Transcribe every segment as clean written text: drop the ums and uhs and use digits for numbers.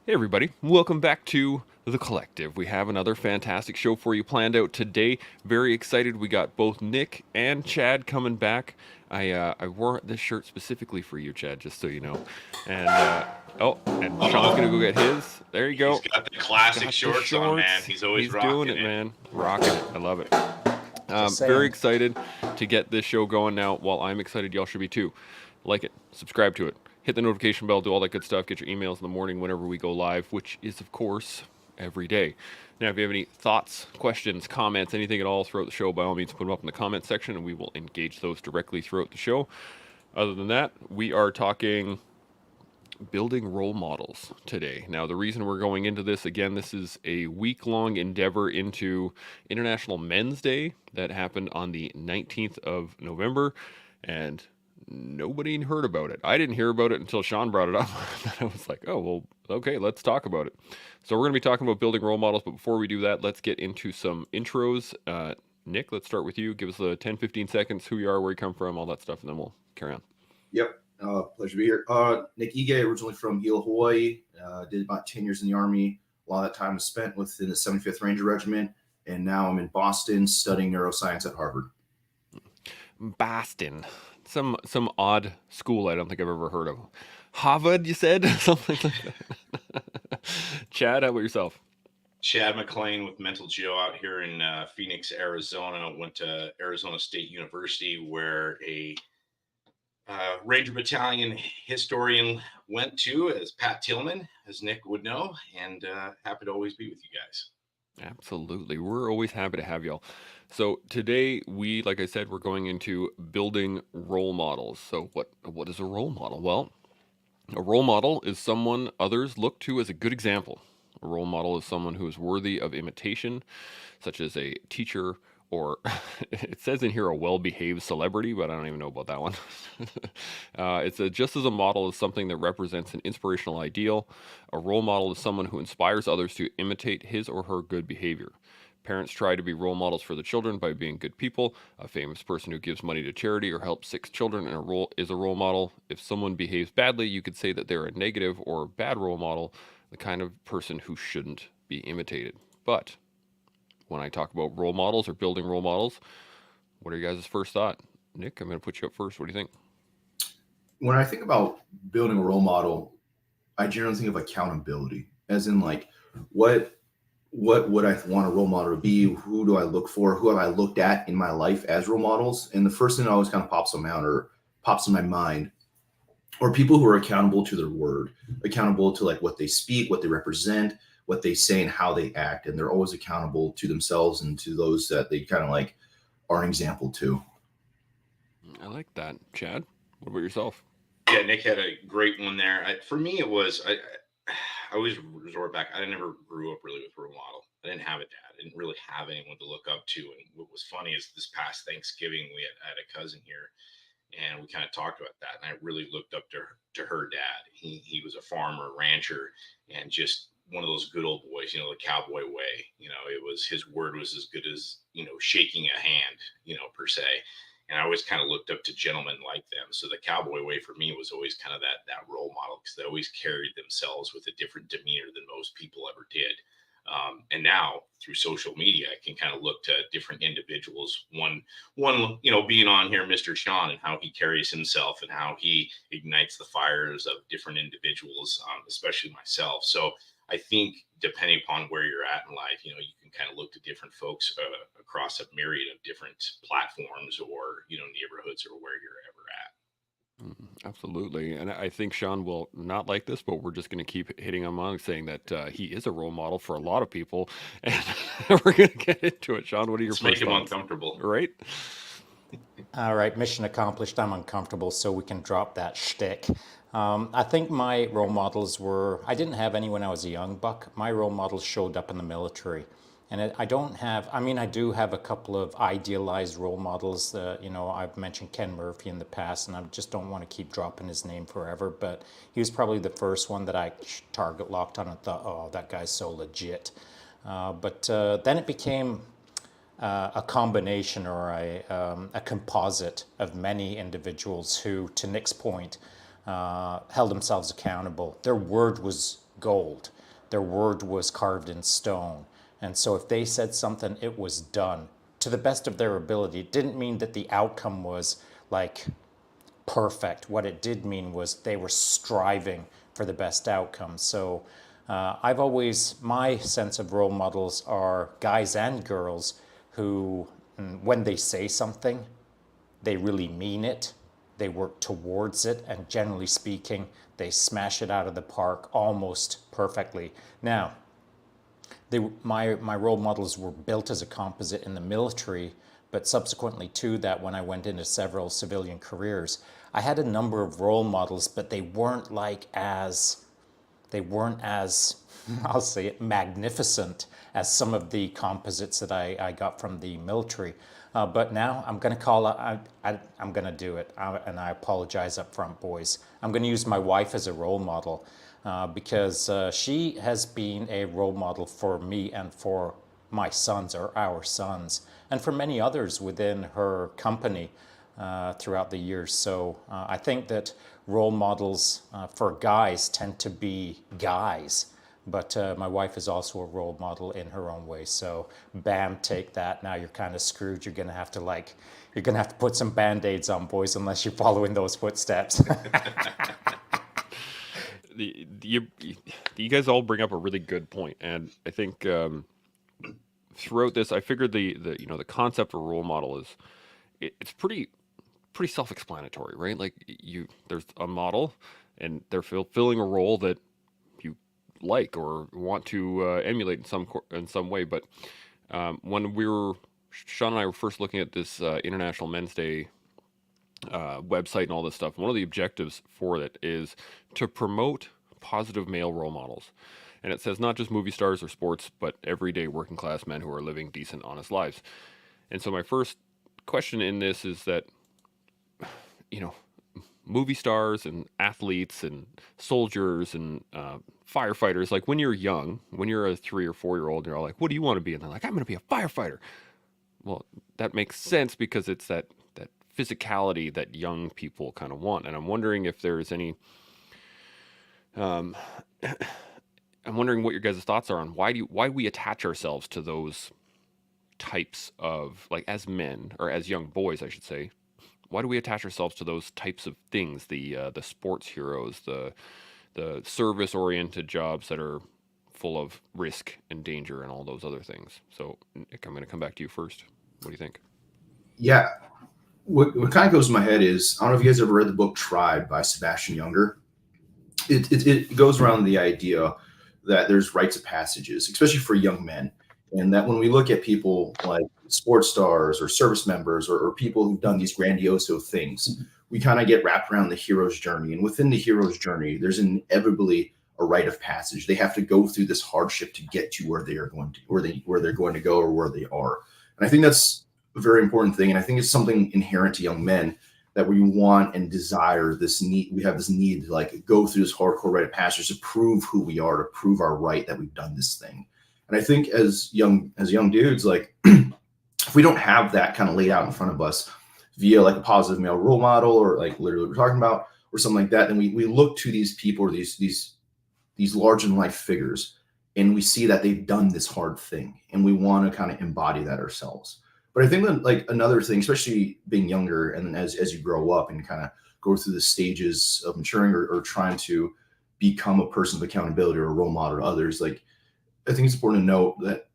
Hey, everybody. Welcome back to The Collective. We have another fantastic show for you planned out today. Very excited. We got both Nick and Chad coming back. I wore this shirt specifically for you, Chad, just so you know. And, and Sean's going to go Uh-oh. get his. There you He's go. got the classic Got the shorts on, man. shorts. He's always He's doing rocking it, it. man. Rocking it. I love it. Just Very saying. excited to get this show going now. While I'm excited, y'all should be too. Like it, subscribe to it, hit the notification bell, do all that good stuff. Get your emails in the morning whenever we go live, which is, of course, every day. Now, if you have any thoughts, questions, comments, anything at all throughout the show, by all means, put them up in the comment section and we will engage those directly throughout the show. Other than that, we are talking building role models today. Now, the reason we're going into this, again, this is a week long endeavor into International Men's Day that happened on the 19th of November, and nobody heard about it. I didn't hear about it until Shaun brought it up. I was like, oh, well, okay, let's talk about it. So, we're going to be talking about building role models, but before we do that, let's get into some intros. Nick, let's start with you. Give us the 10, 15 seconds, who you are, where you come from, all that stuff, and then we'll carry on. Yep. Pleasure to be here. Nick Ige, originally from Gila, Hawaii. Did about 10 years in the Army. A lot of that time was spent within the 75th Ranger Regiment. And now I'm in Boston studying neuroscience at Harvard. Boston. Some odd school I don't think I've ever heard of. Harvard, you said? Something like that. Chad, how about yourself? Chad McLean with Mental Joe out here in Phoenix, Arizona. Went to Arizona State University, where a Ranger Battalion historian went to, as Pat Tillman, as Nick would know, and happy to always be with you guys. Absolutely. We're always happy to have y'all. So today like I said, we're going into building role models. So what is a role model? Well, a role model is someone others look to as a good example. A role model is someone who is worthy of imitation, such as a teacher or it says in here a well-behaved celebrity, but I don't even know about that one. Just as a model is something that represents an inspirational ideal. A role model is someone who inspires others to imitate his or her good behavior. Parents try to be role models for the children by being good people. A famous person who gives money to charity or helps sick children is a role model. If someone behaves badly, you could say that they're a negative or bad role model, the kind of person who shouldn't be imitated. But when I talk about role models or building role models, what are your guys' first thought? Nick, I'm going to put you up first. What do you think? When I think about building a role model, I generally think of accountability, as in like what would I want a role model to be? Who do I look for? Who have I looked at in my life as role models? And the first thing that always kind of pops them out or pops in my mind are people who are accountable to their word, accountable to like what they speak, what they represent, what they say, and how they act. And they're always accountable to themselves and to those that they kind of like are an example to. I like that. Chad, what about yourself? Yeah, Nick had a great one there. For me, it was I always resort back. I never grew up really with a role model. I didn't have a dad. I didn't really have anyone to look up to. And what was funny is this past Thanksgiving, I had a cousin here, and we kind of talked about that. And I really looked up to her dad. He was a farmer, rancher, and just one of those good old boys. You know, the cowboy way. You know, it was his word was as good as shaking a hand. Per se. And I always kind of looked up to gentlemen like them. So the cowboy way for me was always kind of that role model, because they always carried themselves with a different demeanor than most people ever did. And now through social media, I can kind of look to different individuals. One, being on here, Mr. Shaun, and how he carries himself and how he ignites the fires of different individuals, especially myself. So I think depending upon where you're at in life, you can kind of look to different folks across a myriad of different platforms or, neighborhoods or where you're ever at. Absolutely. And I think Shaun will not like this, but we're just going to keep hitting him on saying that he is a role model for a lot of people. And we're going to get into it. Shaun, what are your Let's make first him thoughts? uncomfortable. Right? All right, mission accomplished. I'm uncomfortable, so we can drop that shtick. I think my role models I didn't have any when I was a young buck. My role models showed up in the military. And I don't have, I mean, I do have a couple of idealized role models. I've mentioned Ken Murphy in the past, and I just don't want to keep dropping his name forever. But he was probably the first one that I target locked on and thought, oh, that guy's so legit. But then it became a combination or a composite of many individuals who, to Nick's point, held themselves accountable. Their word was gold. Their word was carved in stone. And so if they said something, it was done to the best of their ability. It didn't mean that the outcome was like perfect. What it did mean was they were striving for the best outcome. So my sense of role models are guys and girls who, when they say something, they really mean it. They work towards it, and generally speaking, they smash it out of the park almost perfectly. Now, my role models were built as a composite in the military, but subsequently to that, when I went into several civilian careers, I had a number of role models, but they weren't as I'll say it, magnificent as some of the composites that I got from the military. But now I'm going to call it, I'm going to do it. And I apologize up front, boys. I'm going to use my wife as a role model because she has been a role model for me and for my sons, or our sons, and for many others within her company throughout the years. So I think that role models for guys tend to be guys, but my wife is also a role model in her own way. So bam, take that. Now you're kind of screwed. You're gonna have to put some band-aids on, boys, unless you follow in those footsteps. You guys all bring up a really good point, and I think throughout this, I figured the concept of a role model is it's pretty self-explanatory, right? Like there's a model, and they're fulfilling a role that you like or want to emulate in some way. But when Shaun and I were first looking at this International Men's Day website and all this stuff, one of the objectives for it is to promote positive male role models. And it says not just movie stars or sports, but everyday working class men who are living decent, honest lives. And so my first question in this is that, movie stars and athletes and soldiers and firefighters, like when you're young, when you're a 3 or 4-year-old, you're all like, what do you want to be? And they're like, I'm going to be a firefighter. Well, that makes sense because it's that physicality that young people kind of want. And I'm wondering if there's any, I'm wondering what your guys' thoughts are on why we attach ourselves to those types of, like, as men, or as young boys, I should say. Why do we attach ourselves to those types of things? The sports heroes, the service-oriented jobs that are full of risk and danger and all those other things. So, Nick, I'm going to come back to you first. What do you think? Yeah. What kind of goes in my head is, I don't know if you guys ever read the book Tribe by Sebastian Junger. It goes around the idea that there's rites of passages, especially for young men. And that when we look at people like sports stars or service members or people who've done these grandiose things, we kind of get wrapped around the hero's journey. And within the hero's journey, there's inevitably a rite of passage. They have to go through this hardship to get to where they are going to, where they're going to go, or where they are. And I think that's a very important thing. And I think it's something inherent to young men that we want and desire this need. We have this need to like go through this hardcore rite of passage to prove who we are, to prove our right that we've done this thing. And I think as young dudes, like if we don't have that kind of laid out in front of us via like a positive male role model, or like literally what we're talking about, or something like that, then we look to these people, or these larger than life figures, and we see that they've done this hard thing, and we want to kind of embody that ourselves. But I think that like another thing, especially being younger, and then as you grow up and kind of go through the stages of maturing, or trying to become a person of accountability or a role model to others, like I think it's important to note that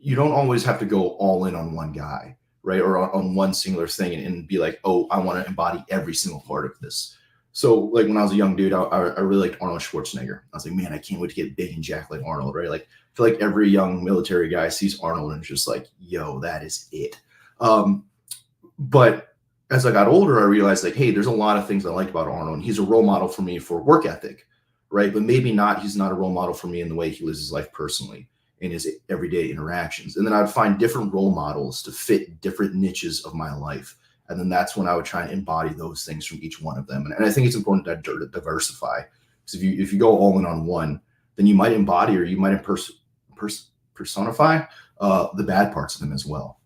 you don't always have to go all in on one guy, right? Or on one singular thing and be like, oh, I want to embody every single part of this. So like when I was a young dude, I really liked Arnold Schwarzenegger. I was like, man, I can't wait to get big and jacked like Arnold, right? Like I feel like every young military guy sees Arnold and is just like, yo, that is it. But as I got older, I realized like, hey, there's a lot of things I liked about Arnold. And he's a role model for me for work ethic, right? But maybe not, he's not a role model for me in the way he lives his life personally in his everyday interactions. And then I would find different role models to fit different niches of my life. And then that's when I would try and embody those things from each one of them. And I think it's important to diversify. Because if you go all in on one, then you might embody, or you might personify the bad parts of them as well.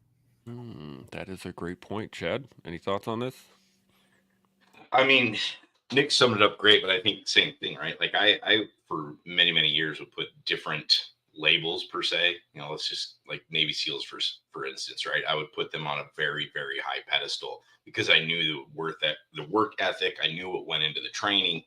That is a great point. Chad, any thoughts on this? I mean, Nick summed it up great, but I think the same thing, right? Like I for many, many years would put different labels per se. Let's just like Navy SEALs for instance, right? I would put them on a very, very high pedestal because I knew the work ethic. I knew what went into the training.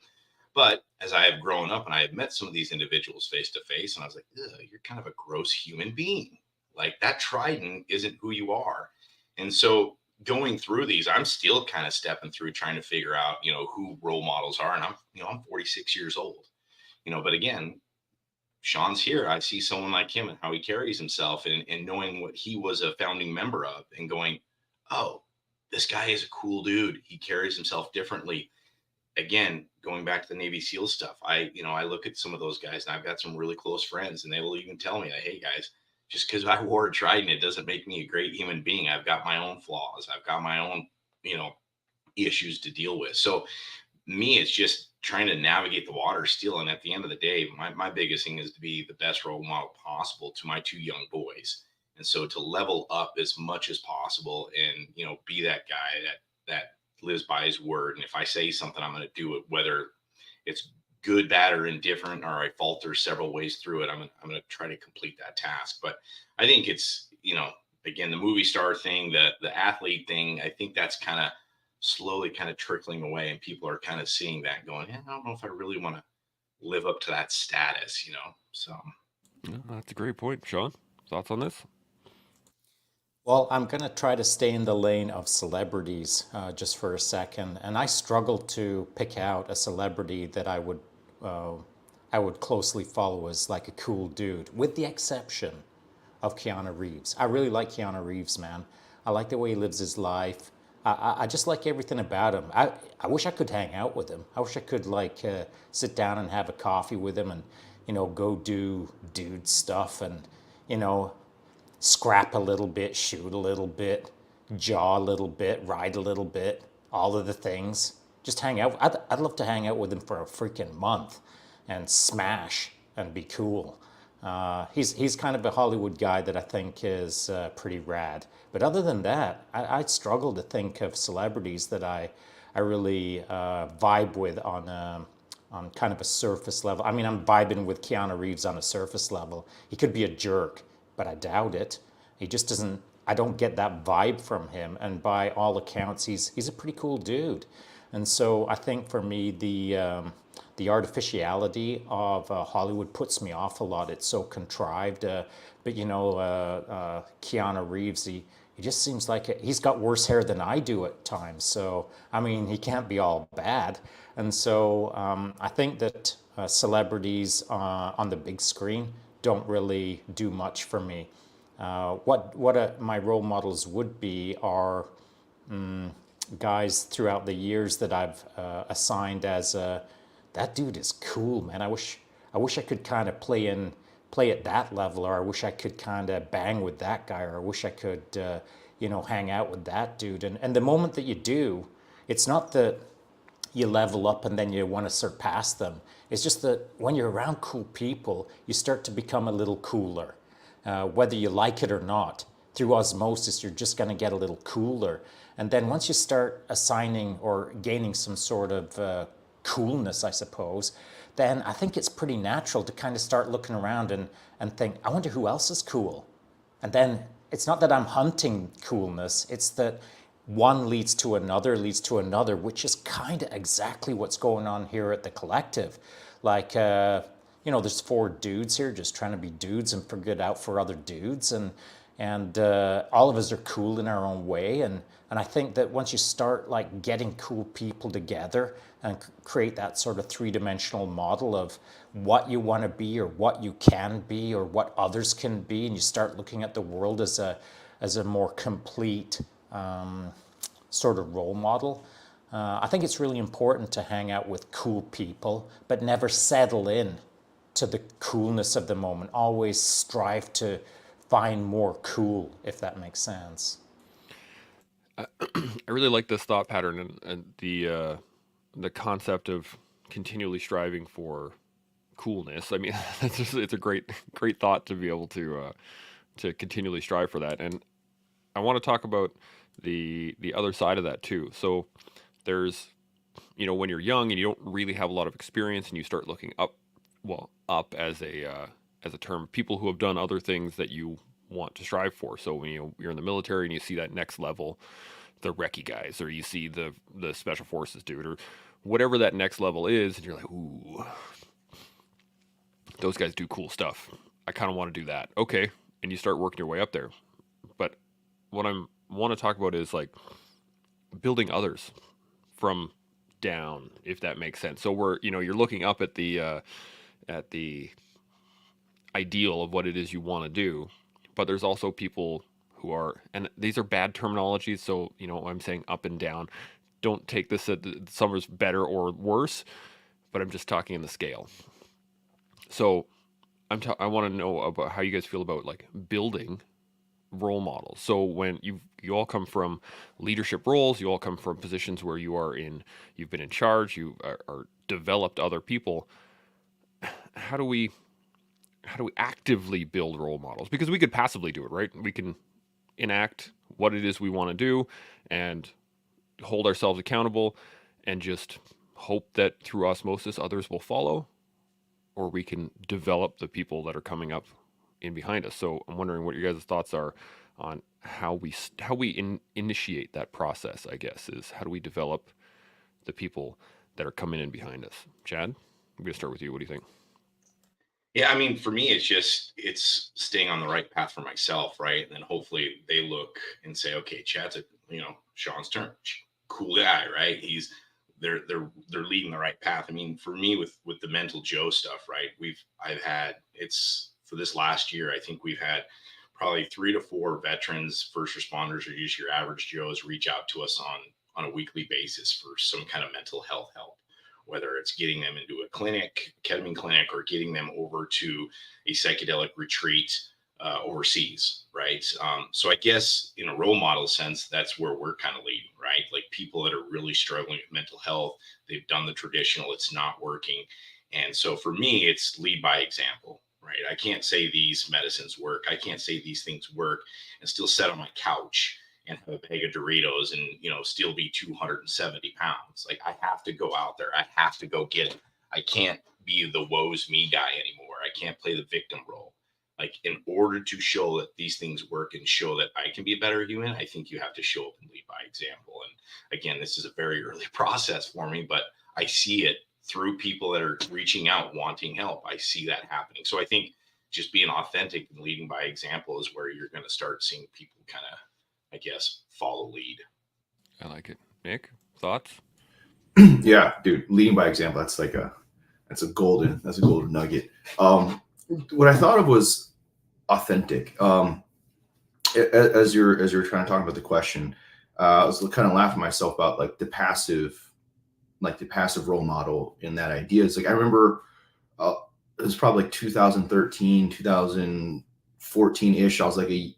But as I have grown up and I have met some of these individuals face to face, and I was like, you're kind of a gross human being. Like that trident isn't who you are. And so going through these, I'm still kind of stepping through trying to figure out, who role models are. And I'm 46 years old, but again, Shaun's here. I see someone like him and how he carries himself and knowing what he was a founding member of and going, oh, this guy is a cool dude. He carries himself differently. Again, going back to the Navy SEAL stuff, I look at some of those guys and I've got some really close friends and they will even tell me that, hey guys, just because I wore a trident, it doesn't make me a great human being. I've got my own flaws. I've got my own, issues to deal with. So me, it's just trying to navigate the water still. And at the end of the day, my biggest thing is to be the best role model possible to my two young boys. And so to level up as much as possible and, be that guy that lives by his word. And if I say something, I'm going to do it, whether it's good, bad, or indifferent, or I falter several ways through it. I'm going to try to complete that task. But I think it's, again, the movie star thing, the athlete thing, I think that's kind of slowly kind of trickling away and people are kind of seeing that going, I don't know if I really want to live up to that status, so. Yeah, that's a great point. Shaun, thoughts on this? Well, I'm going to try to stay in the lane of celebrities just for a second, and I struggle to pick out a celebrity that I would closely follow as like a cool dude, with the exception of Keanu Reeves. I really like Keanu Reeves, man. I like the way he lives his life. I just like everything about him. I wish I could hang out with him. I wish I could sit down and have a coffee with him and, go do dude stuff and, scrap a little bit, shoot a little bit, jaw a little bit, ride a little bit, all of the things. Just hang out. I'd love to hang out with him for a freaking month and smash and be cool. He's kind of a Hollywood guy that I think is pretty rad. But other than that, I'd struggle to think of celebrities that I really vibe with on kind of a surface level. I mean, I'm vibing with Keanu Reeves on a surface level. He could be a jerk, but I doubt it. He just doesn't. I don't get that vibe from him. And by all accounts, he's a pretty cool dude. And so I think for me, the artificiality of Hollywood puts me off a lot. It's so contrived. But Keanu Reeves, he just seems like he's got worse hair than I do at times. So, I mean, he can't be all bad. And so I think that celebrities on the big screen don't really do much for me. What my role models would be are guys throughout the years that I've assigned as that dude is cool, man. I wish I could kind of play at that level, or I wish I could kind of bang with that guy, or I wish I could hang out with that dude. And the moment that you do, it's not that you level up and then you want to surpass them. It's just that when you're around cool people, you start to become a little cooler, whether you like it or not. Through osmosis, you're just going to get a little cooler. And then once you start assigning or gaining some sort of coolness, I suppose, then I think it's pretty natural to kind of start looking around and think, I wonder who else is cool. And then it's not that I'm hunting coolness, it's that one leads to another, which is kind of exactly what's going on here at the collective. Like, there's 4 dudes here just trying to be dudes and figure it out for other dudes. And all of us are cool in our own way. And I think that once you start like getting cool people together and create that sort of 3-dimensional model of what you want to be or what you can be or what others can be, and you start looking at the world as a more complete sort of role model. I think it's really important to hang out with cool people, but never settle in to the coolness of the moment. Always strive to find more cool, if that makes sense. I really like this thought pattern and the concept of continually striving for coolness. I mean, it's a great thought to be able to continually strive for that. And I want to talk about the other side of that too. So there's, when you're young and you don't really have a lot of experience and you start looking up well, up as a term, people who have done other things that you want to strive for. So when you're in the military and you see that next level, the recce guys, or you see the special forces dude, or whatever that next level is, and you're like, ooh, those guys do cool stuff. I kind of want to do that. Okay, and you start working your way up there. But what I want to talk about is like building others from down, if that makes sense. So you're looking up at the ideal of what it is you want to do, but there's also people who are, and these are bad terminologies, so I'm saying up and down. Don't take this that some is better or worse, but I'm just talking in the scale. So I want to know about how you guys feel about like building role models. So when you all come from leadership roles, you all come from positions where you've been in charge, you are developed other people. How do we actively build role models? Because we could passively do it, right? We can enact what it is we want to do and hold ourselves accountable and just hope that through osmosis others will follow, or we can develop the people that are coming up in behind us. So I'm wondering what your guys' thoughts are on how we initiate that process. I guess is how do we develop the people that are coming in behind us? Chad, I'm going to start with you. What do you think? Yeah, I mean, for me, it's staying on the right path for myself, right? And then hopefully they look and say, okay, Chad's Shaun's turn. Cool guy, right? They're leading the right path. I mean, for me with the mental Joe stuff, right? It's for this last year, I think we've had probably 3 to 4 veterans, first responders, or just your average Joes reach out to us on a weekly basis for some kind of mental health help, whether it's getting them into a clinic, ketamine clinic, or getting them over to a psychedelic retreat overseas, right? So I guess in a role model sense, that's where we're kind of leading, right? Like people that are really struggling with mental health, they've done the traditional, it's not working. And so for me, it's lead by example, right? I can't say these medicines work. I can't say these things work and still sit on my couch and have a bag of Doritos and, still be 270 pounds. Like I have to go out there. I have to go get it. I can't be the woe's me guy anymore. I can't play the victim role. Like in order to show that these things work and show that I can be a better human, I think you have to show up and lead by example. And again, this is a very early process for me, but I see it through people that are reaching out, wanting help. I see that happening. So I think just being authentic and leading by example is where you're going to start seeing people kind of, I guess, follow lead. I like it. Nick, thoughts? Yeah, dude, leading by example. That's a golden nugget. What I thought of was authentic. As you're trying to talk about the question, I was kind of laughing myself about like the passive role model in that idea. It's like I remember it was probably like 2013, 2014 ish. I was like a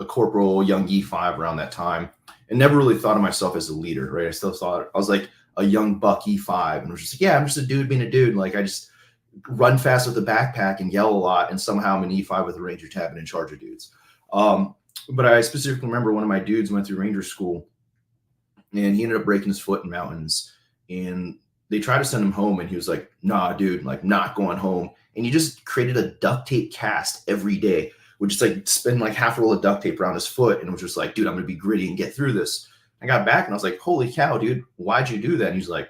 corporal, young E5 around that time, and never really thought of myself as a leader. Right? I still thought I was like a young buck E5, and was just like, yeah, I'm just a dude being a dude. Like I just run fast with a backpack and yell a lot, and somehow I'm an E5 with a Ranger tab and in charge of dudes. But I specifically remember one of my dudes went through Ranger school, and he ended up breaking his foot in mountains, and they tried to send him home, and he was like, nah, dude, like not going home. And he just created a duct tape cast every day, would just like spin like half a roll of duct tape around his foot, and was just like, dude, I'm gonna be gritty and get through this. I got back and I was like, holy cow, dude, why'd you do that? And he's like,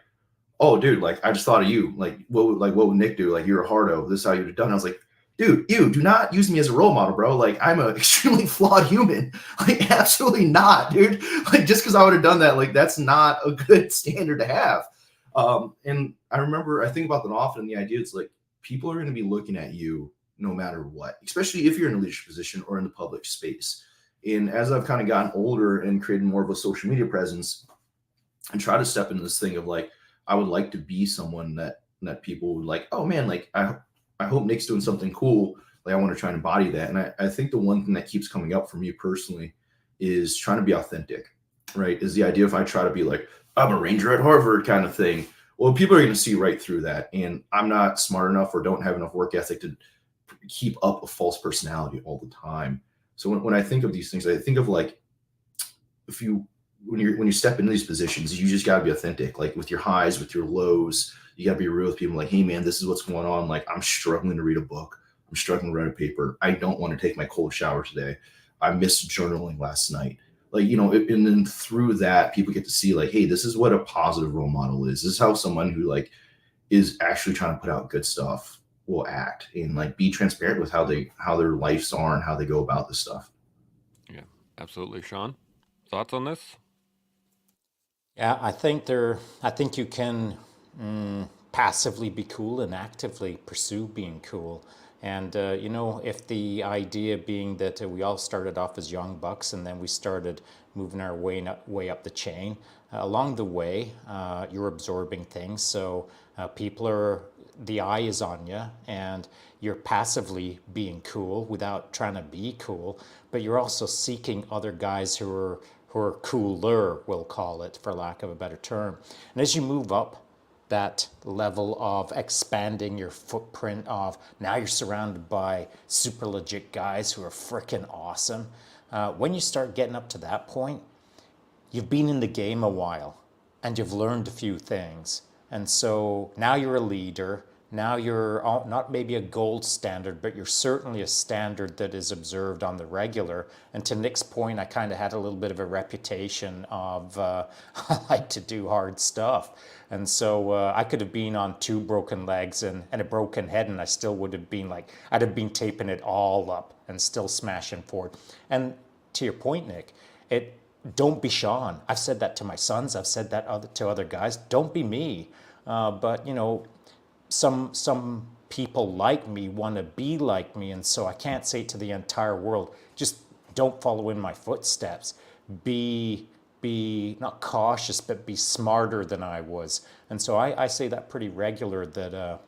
oh, dude, like I just thought of you. Like what would Nick do? Like you're a hardo. This is how you'd have done. I was like, dude, you do not use me as a role model, bro. Like I'm an extremely flawed human. Like absolutely not, dude. Like just because I would have done that, like that's not a good standard to have. And I think about that often. The idea is like people are going to be looking at you no matter what, especially if you're in a leadership position or in the public space. And as I've kind of gotten older and created more of a social media presence and try to step into this thing of like, I would like to be someone that people would like, oh man, like I hope Nick's doing something cool. Like I want to try and embody that. And I think the one thing that keeps coming up for me personally is trying to be authentic, right? Is the idea if I try to be like, I'm a Ranger at Harvard kind of thing. Well, people are going to see right through that. And I'm not smart enough or don't have enough work ethic to keep up a false personality all the time. So when I think of these things, I think of like, if you when you step into these positions, you just got to be authentic. Like with your highs, with your lows, you got to be real with people. Like, hey man, this is what's going on. Like, I'm struggling to read a book. I'm struggling to write a paper. I don't want to take my cold shower today. I missed journaling last night. Like, and then through that, people get to see like, hey, this is what a positive role model is. This is how someone who like is actually trying to put out good stuff will act, and like be transparent with how their lives are and how they go about this stuff. Yeah, absolutely. Shaun, thoughts on this? Yeah, I think you can passively be cool and actively pursue being cool. And if the idea being that we all started off as young bucks and then we started moving our way up the chain, along the way, you're absorbing things. So the eye is on you, and you're passively being cool without trying to be cool, but you're also seeking other guys who are cooler, we'll call it, for lack of a better term. And as you move up that level of expanding your footprint of now you're surrounded by super legit guys who are freaking awesome. When you start getting up to that point, you've been in the game a while and you've learned a few things. And so now you're a leader. Now you're not maybe a gold standard, but you're certainly a standard that is observed on the regular. And to Nick's point, I kind of had a little bit of a reputation of I like to do hard stuff. And so I could have been on 2 broken legs and a broken head, and I still would have been like, I'd have been taping it all up and still smashing forward. And to your point, Nick, don't be Shaun. I've said that to my sons. I've said that to other guys. Don't be me. But some people like me want to be like me, and so I can't say to the entire world, just don't follow in my footsteps. Be not cautious, but be smarter than I was. And so I say that pretty regular, that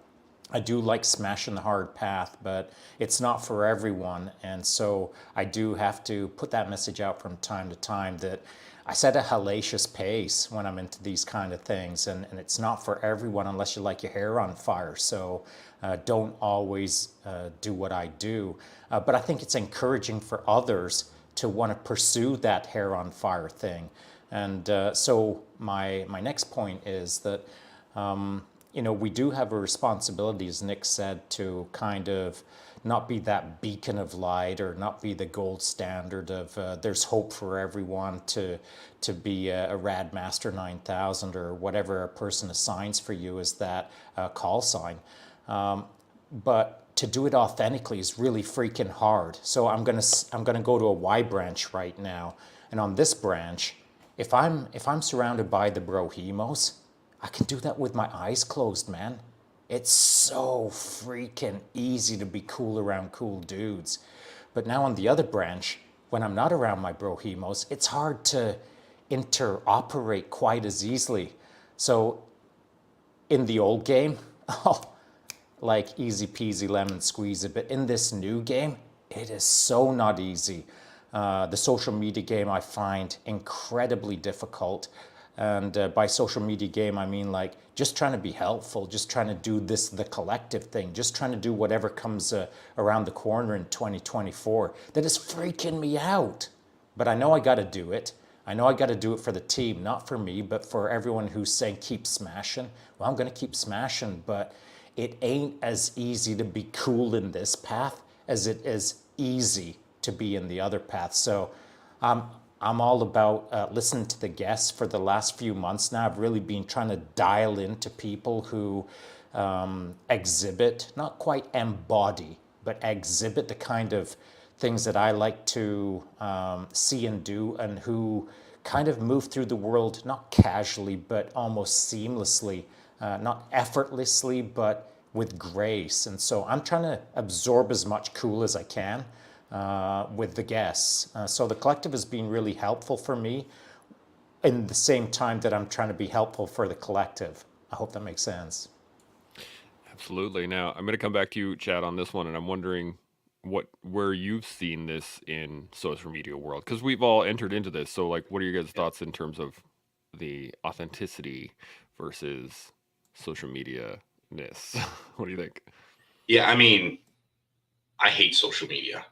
I do like smashing the hard path, but it's not for everyone. And so I do have to put that message out from time to time that I set a hellacious pace when I'm into these kind of things. And it's not for everyone unless you like your hair on fire. So don't always do what I do. But I think it's encouraging for others to want to pursue that hair on fire thing. And so my next point is that we do have a responsibility, as Nick said, to kind of not be that beacon of light or not be the gold standard of there's hope for everyone, to be a rad master 9000 or whatever a person assigns for you as that call sign. But to do it authentically is really freaking hard. So I'm gonna go to a Y branch right now, and on this branch, if I'm surrounded by the brohemos, I can do that with my eyes closed, man. It's so freaking easy to be cool around cool dudes. But now on the other branch, when I'm not around my brohemos, it's hard to interoperate quite as easily. So in the old game, oh, like easy peasy lemon squeezy, but in this new game, it is so not easy. The social media game I find incredibly difficult. And by social media game, I mean like just trying to be helpful, just trying to do the collective thing, just trying to do whatever comes around the corner in 2024. That is freaking me out. But I know I got to do it. I know I got to do it for the team, not for me, but for everyone who's saying keep smashing. Well, I'm going to keep smashing, but it ain't as easy to be cool in this path as it is easy to be in the other path. So I'm all about listening to the guests for the last few months now. I've really been trying to dial into people who exhibit, not quite embody, but exhibit the kind of things that I like to see and do, and who kind of move through the world, not casually, but almost seamlessly, not effortlessly, but with grace. And so I'm trying to absorb as much cool as I can with the guests. So the collective has been really helpful for me in the same time that I'm trying to be helpful for the collective. I hope that makes sense. Absolutely. Now, I'm going to come back to you, Chad, on this one, and I'm wondering where you've seen this in social media world, because we've all entered into this. So, like, what are your guys' thoughts in terms of the authenticity versus social media ness? What do you think? Yeah, I mean, I hate social media.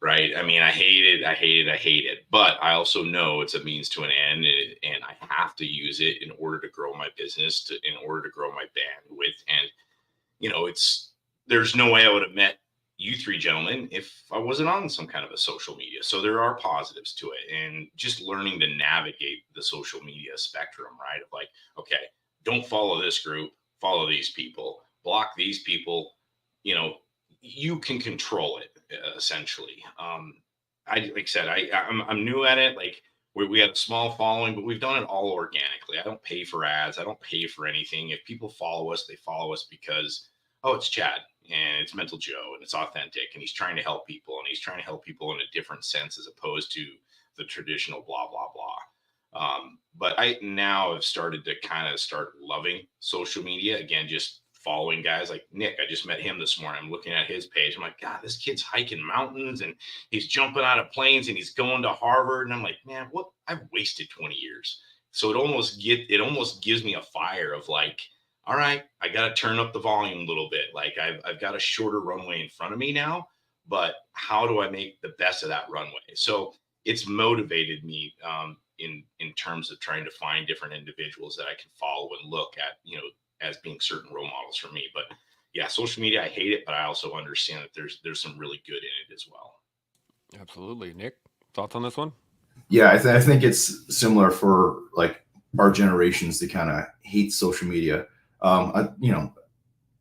right? I mean, I hate it, but I also know it's a means to an end, and I have to use it in order to grow my business, in order to grow my bandwidth. And it's there's no way I would have met you three gentlemen if I wasn't on some kind of a social media. So there are positives to it, and just learning to navigate the social media spectrum, right? Of like, okay, don't follow this group, follow these people, block these people. You know, you can control it essentially. I like I said, I'm new at it. Like we have a small following, but we've done it all organically. I don't pay for ads. I don't pay for anything. If people follow us, they follow us because, oh, it's Chad and it's Mental Joe and it's authentic and he's trying to help people, and he's trying to help people in a different sense as opposed to the traditional blah blah blah. But I now have started to kind of start loving social media again, just following guys like Nick. I just met him this morning. I'm looking at his page. I'm like, God, this kid's hiking mountains and he's jumping out of planes and he's going to Harvard. And I'm like, man, what? I've wasted 20 years. So it almost gives me a fire of like, all right, I got to turn up the volume a little bit. Like I've got a shorter runway in front of me now, but how do I make the best of that runway? So it's motivated me in terms of trying to find different individuals that I can follow and look at, as being certain role models for me. But yeah, social media, I hate it, but I also understand that there's some really good in it as well. Absolutely. Nick, thoughts on this one? Yeah, I think it's similar for like our generations that kind of hate social media.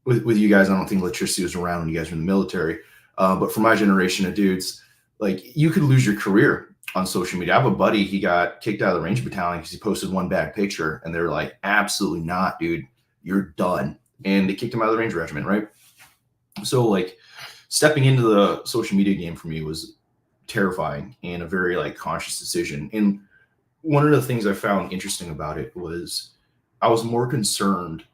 With you guys, I don't think electricity was around when you guys were in the military. But for my generation of dudes, like you could lose your career on social media. I have a buddy, he got kicked out of the Ranger Battalion because he posted one bad picture, and they're like, absolutely not, dude, you're done. And they kicked him out of the Ranger Regiment, right? So like stepping into the social media game for me was terrifying and a very like conscious decision. And one of the things I found interesting about it was I was more concerned,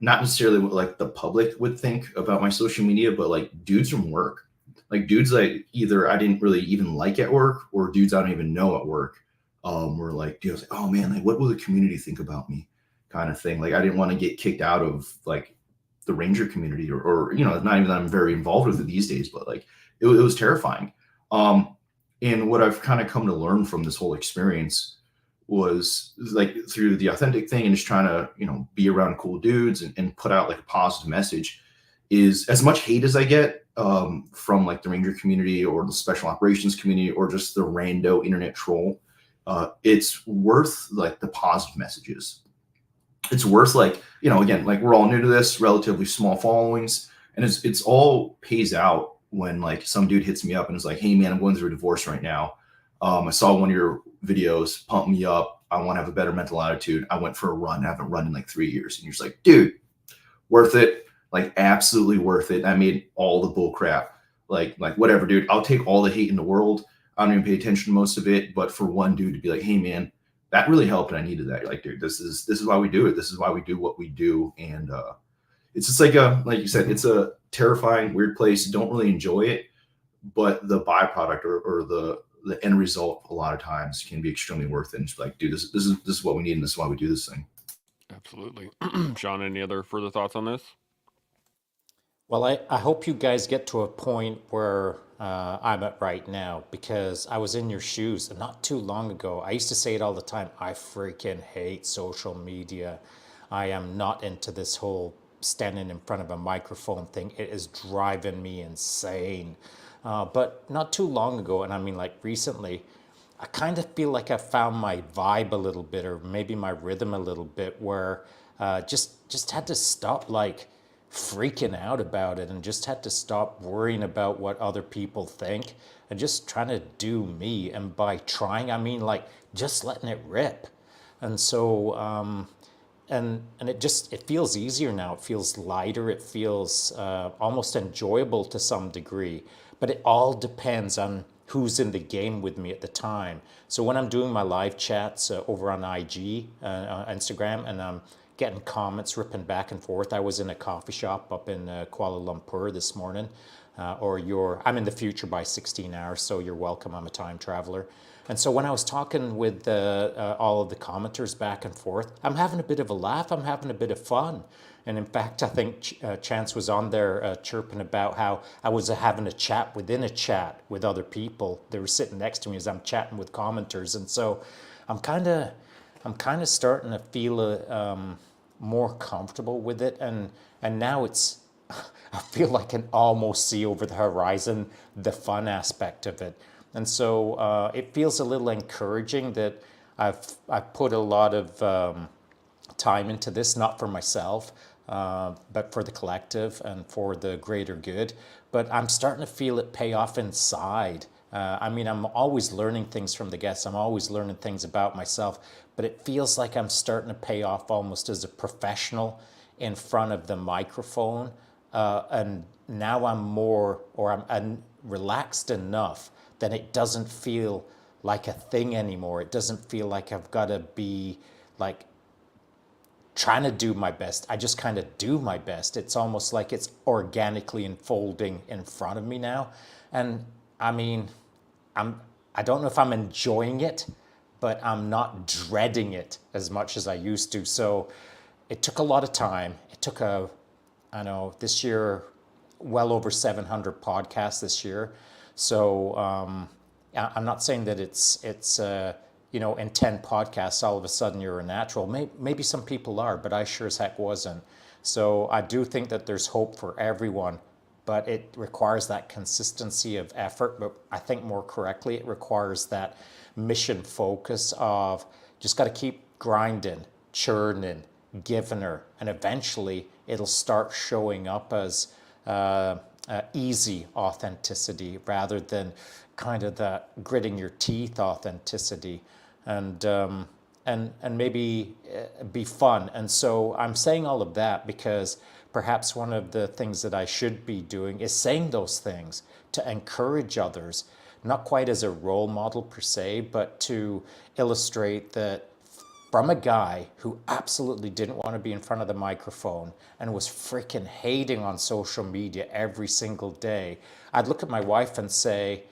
not necessarily what like the public would think about my social media, but like dudes from work, like dudes like either I didn't really even like at work or dudes I don't even know at work. Were like, dude, I was like, oh man, like what will the community think about me, kind of thing. Like I didn't want to get kicked out of like the Ranger community, or not even that I'm very involved with it these days, but like it was terrifying. And what I've kind of come to learn from this whole experience was like through the authentic thing and just trying to, be around cool dudes and put out like a positive message, is as much hate as I get from like the Ranger community or the special operations community or just the rando internet troll, it's worth like the positive messages. It's worth like, again, like we're all new to this, relatively small followings, and it's all pays out when like some dude hits me up and is like, hey man, I'm going through a divorce right now. I saw one of your videos, pump me up. I want to have a better mental attitude. I went for a run. I haven't run in like 3 years. And you're just like, dude, worth it. Like absolutely worth it. I made all the bull crap. Like whatever, dude. I'll take all the hate in the world. I don't even pay attention to most of it. But for one dude to be like, hey man, that really helped and I needed that. You're like, dude, this is why we do it. This is why we do what we do. And it's just like like you said, it's a terrifying, weird place. Don't really enjoy it, but the byproduct or the end result a lot of times can be extremely worth it. And it's like, dude, this is what we need, and this is why we do this thing. Absolutely. Shaun, any other further thoughts on this? Well, I hope you guys get to a point where I'm at right now, because I was in your shoes and not too long ago. I used to say it all the time. I freaking hate social media. I am not into this whole standing in front of a microphone thing. It is driving me insane. But not too long ago, and I mean like recently, I kind of feel like I found my vibe a little bit, or maybe my rhythm a little bit, where just had to stop like freaking out about it and just had to stop worrying about what other people think and just trying to do me. And by trying, I mean like just letting it rip. And so and it feels easier now. It feels lighter. It feels almost enjoyable to some degree. But it all depends on who's in the game with me at the time. So when I'm doing my live chats over on IG, Instagram, and I'm getting comments, ripping back and forth. I was in a coffee shop up in Kuala Lumpur this morning, I'm in the future by 16 hours, so you're welcome. I'm a time traveler. And so when I was talking with all of the commenters back and forth, I'm having a bit of a laugh. I'm having a bit of fun. And in fact, I think Chance was on there chirping about how I was having a chat within a chat with other people. They were sitting next to me as I'm chatting with commenters. And so I'm kind of starting to feel more comfortable with it. And now I feel like I can almost see over the horizon the fun aspect of it. And so it feels a little encouraging that I've put a lot of time into this, not for myself, but for the collective and for the greater good. But I'm starting to feel it pay off inside. I mean, I'm always learning things from the guests. I'm always learning things about myself, but it feels like I'm starting to pay off almost as a professional in front of the microphone. And now I'm relaxed enough that it doesn't feel like a thing anymore. It doesn't feel like I've got to be like trying to do my best. I just kind of do my best. It's almost like it's organically unfolding in front of me now. And I mean, I don't know if I'm enjoying it, but I'm not dreading it as much as I used to. So it took a lot of time. It took this year, well over 700 podcasts this year. So I'm not saying that it's in 10 podcasts, all of a sudden you're a natural. Maybe some people are, but I sure as heck wasn't. So I do think that there's hope for everyone, but it requires that consistency of effort. But I think more correctly, it requires that mission focus of just got to keep grinding, churning, giving her, and eventually it'll start showing up as easy authenticity rather than kind of that gritting your teeth authenticity, and maybe be fun. And so I'm saying all of that because perhaps one of the things that I should be doing is saying those things to encourage others, not quite as a role model per se, but to illustrate that from a guy who absolutely didn't want to be in front of the microphone and was freaking hating on social media every single day, I'd look at my wife and say,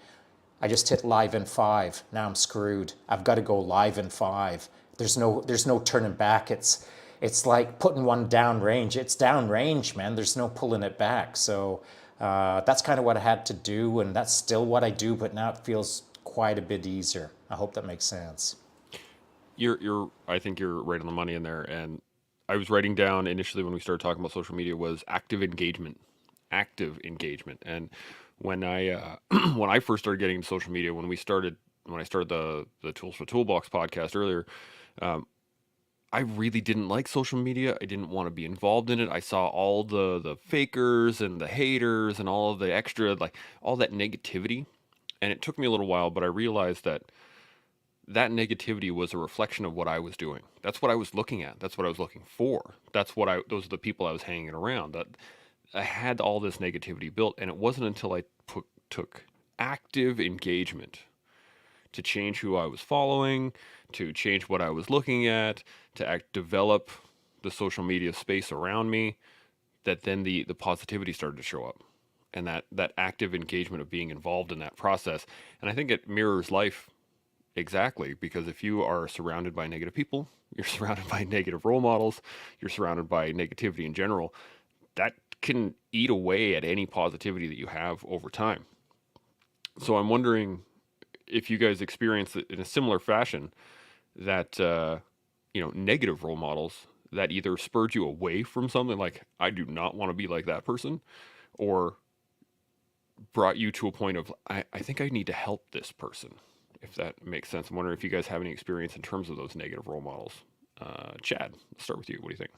I just hit live in 5. Now I'm screwed. I've got to go live in 5. There's no turning back. It's like putting one down range. It's down range, man. There's no pulling it back. So that's kind of what I had to do, and that's still what I do, but now it feels quite a bit easier. I hope that makes sense. I think you're right on the money in there. And I was writing down initially when we started talking about social media was active engagement. And when I when I first started getting into social media, when I started the Tools for Toolbox podcast earlier, I really didn't like social media. I didn't want to be involved in it. I saw all the fakers and the haters and all of the extra, like all that negativity. And it took me a little while, but I realized that negativity was a reflection of what I was doing. That's what I was looking at. That's what I was looking for. Those are the people I was hanging around. That I had all this negativity built, and it wasn't until I took active engagement to change who I was following, to change what I was looking at, to develop the social media space around me, that then the positivity started to show up. And that active engagement of being involved in that process. And I think it mirrors life exactly, because if you are surrounded by negative people, you're surrounded by negative role models, you're surrounded by negativity in general, that can eat away at any positivity that you have over time. So I'm wondering if you guys experience it in a similar fashion, that negative role models that either spurred you away from something, like I do not want to be like that person, or brought you to a point of I think I need to help this person, if that makes sense. I'm wondering if you guys have any experience in terms of those negative role models. Chad, let's start with you. What do you think?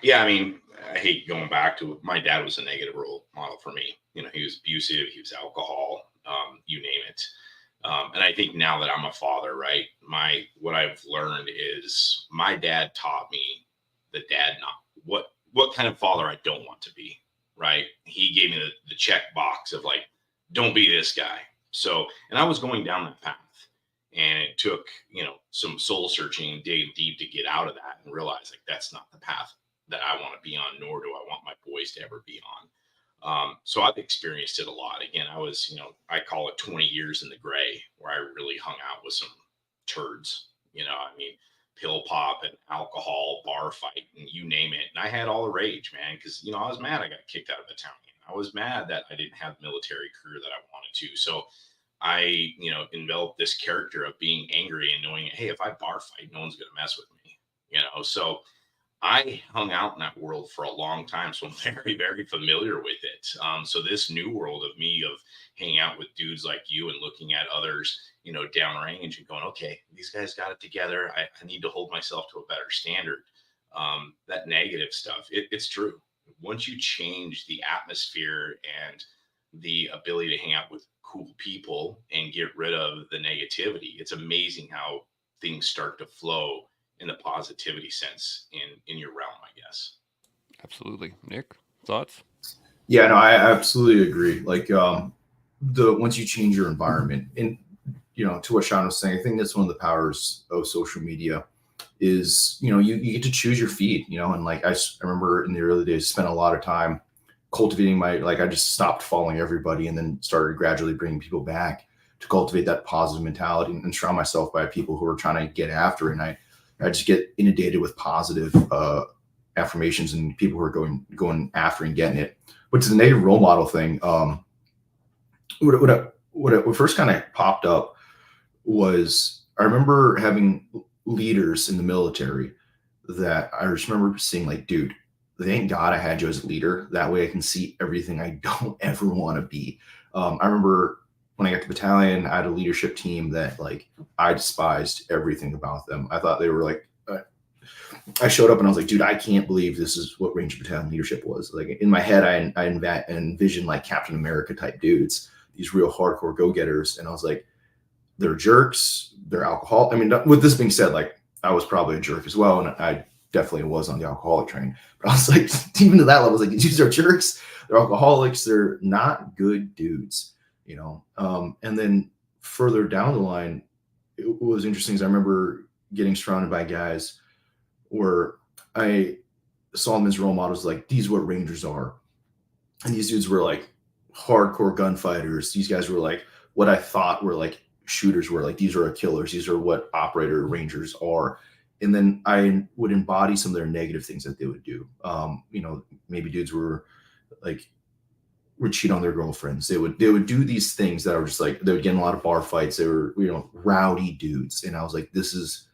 Yeah, I mean, I hate going back to my dad was a negative role model for me. He was abusive, he was alcohol, you name it. And I think now that I'm a father, right, what I've learned is my dad taught me what kind of father I don't want to be, right? He gave me the check box of like, don't be this guy. So, and I was going down that path. And it took, some soul searching and digging deep to get out of that and realize like that's not the path that I want to be on, nor do I want my boys to ever be on. So I've experienced it a lot. Again, I was, I call it 20 years in the gray, where I really hung out with some turds, I mean, pill pop and alcohol, bar fight, and you name it. And I had all the rage, man, because, I was mad I got kicked out of battalion. I was mad that I didn't have the military career that I wanted to. So I, enveloped this character of being angry and knowing, hey, if I bar fight, no one's going to mess with me, So I hung out in that world for a long time, so I'm very, very familiar with it. So this new world of me of hanging out with dudes like you and looking at others, downrange and going, okay, these guys got it together. I need to hold myself to a better standard. That negative stuff, it's true. Once you change the atmosphere and the ability to hang out with cool people and get rid of the negativity, it's amazing how things start to flow in the positivity sense in your realm, I guess. Absolutely. Nick, thoughts? Yeah, no, I absolutely agree. Like once you change your environment, and to what Shaun was saying, I think that's one of the powers of social media is, you get to choose your feed, and like I remember in the early days, spent a lot of time cultivating I just stopped following everybody and then started gradually bringing people back to cultivate that positive mentality and surround myself by people who are trying to get after it. And I just get inundated with positive affirmations and people who are going after and getting it. But to the negative role model thing, what first kind of popped up was I remember having leaders in the military that I just remember seeing like, dude, thank God I had you as a leader. That way I can see everything I don't ever want to be. I remember when I got to battalion, I had a leadership team that like I despised everything about them. I thought they were like, I showed up and I was like, dude, I can't believe this is what Ranger Battalion leadership was. Like in my head, I envisioned like Captain America type dudes, these real hardcore go-getters. And I was like, they're jerks, they're alcohol. I mean, with this being said, like I was probably a jerk as well. And I definitely was on the alcoholic train, but I was like, even to that level, I was like, these are jerks, they're alcoholics, they're not good dudes, and then further down the line, it was interesting because I remember getting surrounded by guys where I saw them as role models, like these are what Rangers are. And these dudes were like hardcore gunfighters. These guys were like what I thought were like shooters were, like these are killers. These are what operator Rangers are. And then I would embody some of their negative things that they would do. Maybe dudes were like, would cheat on their girlfriends. They would do these things that were just like, they would get in a lot of bar fights. They were, rowdy dudes. And I was like, this is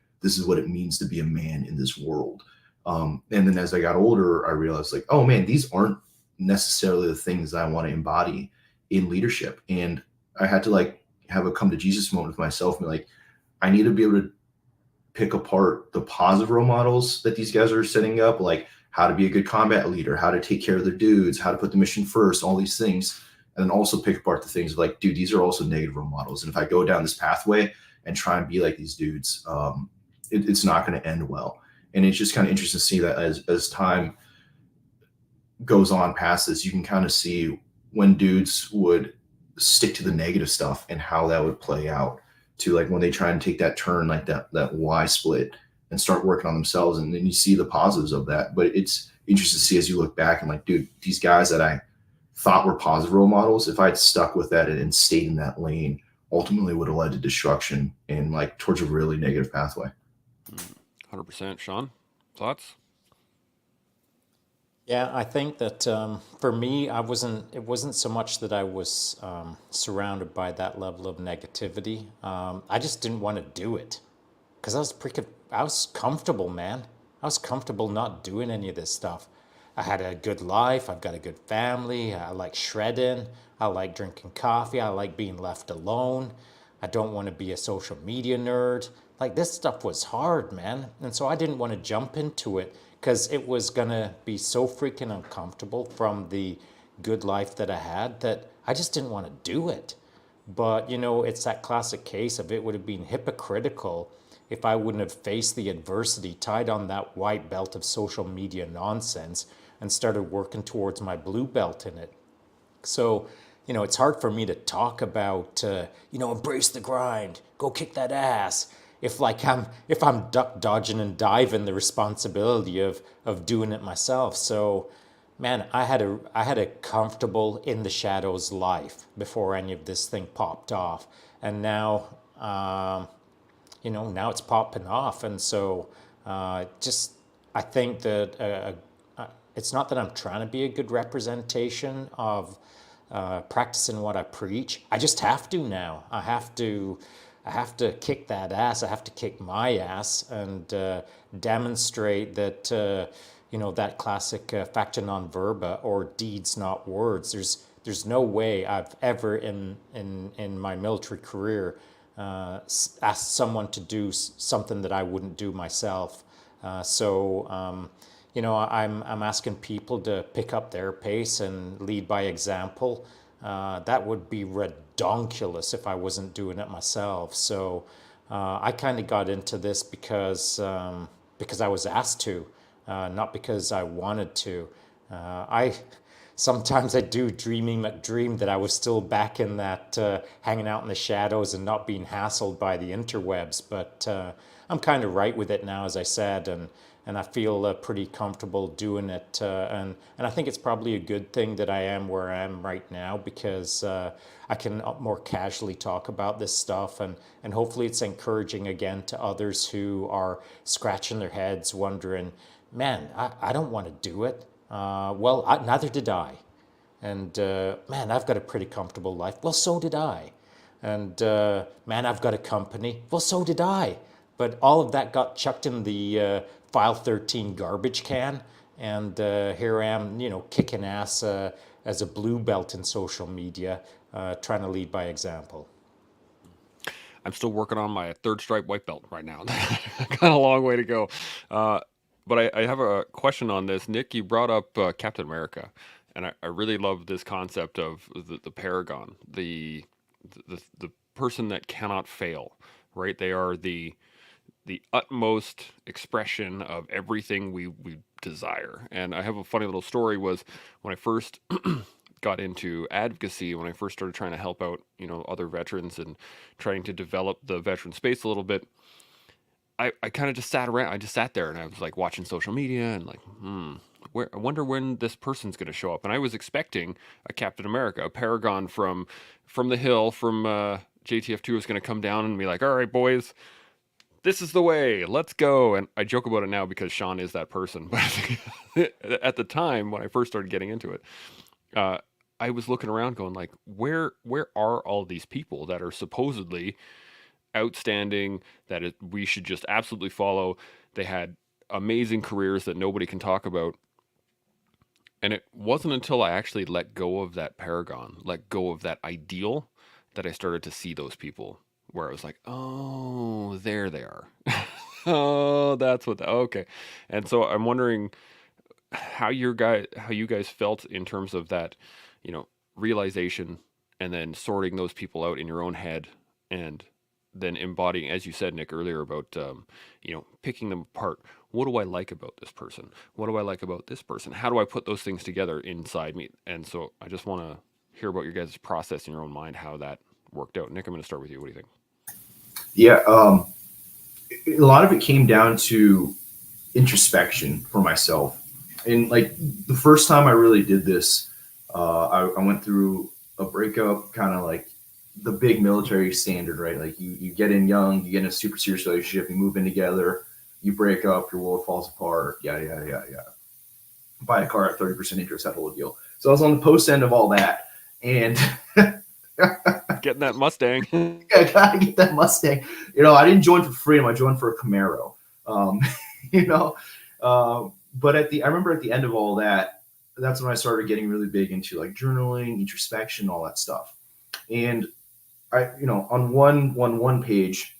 what it means to be a man in this world. And then as I got older, I realized like, oh man, these aren't necessarily the things I want to embody in leadership. And I had to like have a come to Jesus moment with myself and be like, I need to be able to pick apart the positive role models that these guys are setting up, like how to be a good combat leader, how to take care of their dudes, how to put the mission first, all these things. And then also pick apart the things like, dude, these are also negative role models. And if I go down this pathway and try and be like these dudes, it's not going to end well. And it's just kind of interesting to see that as time goes on past this, you can kind of see when dudes would stick to the negative stuff and how that would play out to like when they try and take that turn, like that Y split and start working on themselves. And then you see the positives of that. But it's interesting to see as you look back and like, dude, these guys that I thought were positive role models, if I'd stuck with that and stayed in that lane, ultimately would have led to destruction and like towards a really negative pathway. 100%. Shaun, thoughts? Yeah, I think that for me, it wasn't so much that I was surrounded by that level of negativity. I just didn't want to do it because I was comfortable, man. I was comfortable not doing any of this stuff. I had a good life. I've got a good family. I like shredding. I like drinking coffee. I like being left alone. I don't want to be a social media nerd. Like this stuff was hard, man. And so I didn't want to jump into it because it was going to be so freaking uncomfortable from the good life that I had that I just didn't want to do it. But, it's that classic case of it would have been hypocritical if I wouldn't have faced the adversity, tied on that white belt of social media nonsense, and started working towards my blue belt in it. So, you know, it's hard for me to talk about, you know, embrace the grind, go kick that ass. If I'm duck dodging and diving the responsibility of doing it myself. So, man, I had a comfortable in the shadows life before any of this thing popped off, and now, you know, now it's popping off, and so just I think that it's not that I'm trying to be a good representation of practicing what I preach. I just have to now. I have to kick that ass. I have to kick my ass and demonstrate that you know, that classic facta non verba, or deeds not words. There's no way I've ever in my military career asked someone to do something that I wouldn't do myself. You know, I'm asking people to pick up their pace and lead by example. That would be redonkulous if I wasn't doing it myself. So I kind of got into this because I was asked to, not because I wanted to. Sometimes I do dream that I was still back in that hanging out in the shadows and not being hassled by the interwebs. But I'm kind of right with it now, as I said, and I feel pretty comfortable doing it. And I think it's probably a good thing that I am where I am right now, because I can more casually talk about this stuff, and hopefully it's encouraging again to others who are scratching their heads wondering, man, I don't want to do it. Neither did I. And man, I've got a pretty comfortable life. Well, so did I. And man, I've got a company. Well, so did I. But all of that got chucked in the File 13 garbage can. And here I am, you know, kicking ass as a blue belt in social media, trying to lead by example. I'm still working on my third stripe white belt right now. Got a long way to go. But I have a question on this. Nick, you brought up Captain America, and I really love this concept of the paragon, the person that cannot fail, right? They are the utmost expression of everything we desire. And I have a funny little story. Was when I first got into advocacy, when I first started trying to help out, you know, other veterans and trying to develop the veteran space a little bit, I kind of just sat around. I just sat there and I was like watching social media and like, I wonder when this person's going to show up. And I was expecting a Captain America, a paragon from the hill, from JTF2 was going to come down and be like, all right, boys, this is the way, let's go. And I joke about it now because Shaun is that person. But at the time when I first started getting into it, I was looking around going like, where are all these people that are supposedly outstanding, that we should just absolutely follow? They had amazing careers that nobody can talk about. And it wasn't until I actually let go of that paragon, let go of that ideal, that I started to see those people, where I was like, oh, there they are. Oh, that's what okay. And so I'm wondering how you guys felt in terms of that, you know, realization, and then sorting those people out in your own head, and then embodying, as you said, Nick, earlier about, you know, picking them apart. What do I like about this person? What do I like about this person? How do I put those things together inside me? And so I just want to hear about your guys' process in your own mind, how that worked out. Nick, I'm going to start with you. What do you think? Yeah, a lot of it came down to introspection for myself. And like the first time I really did this, I went through a breakup, kind of like the big military standard, right? Like you get in young, you get in a super serious relationship, you move in together, you break up, your world falls apart, yada, yada, yada, yada. Buy a car at 30% interest, that whole deal. So I was on the post end of all that. And getting that Mustang. I gotta get that Mustang. You know, I didn't join for freedom. I joined for a Camaro. You know, but I remember at the end of all that, that's when I started getting really big into like journaling, introspection, all that stuff. And I, you know, on one page,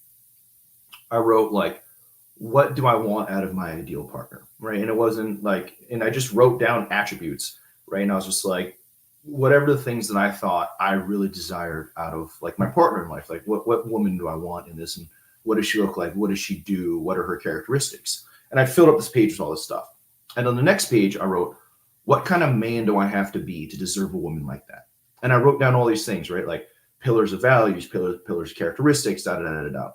I wrote like, what do I want out of my ideal partner, right? And it wasn't like, and I just wrote down attributes, right? And I was just like, whatever the things that I thought I really desired out of like my partner in life, like what woman do I want in this, and what does she look like? What does she do? What are her characteristics? And I filled up this page with all this stuff. And on the next page, I wrote, what kind of man do I have to be to deserve a woman like that? And I wrote down all these things, right? Like pillars of values, pillars of characteristics, da da da da da.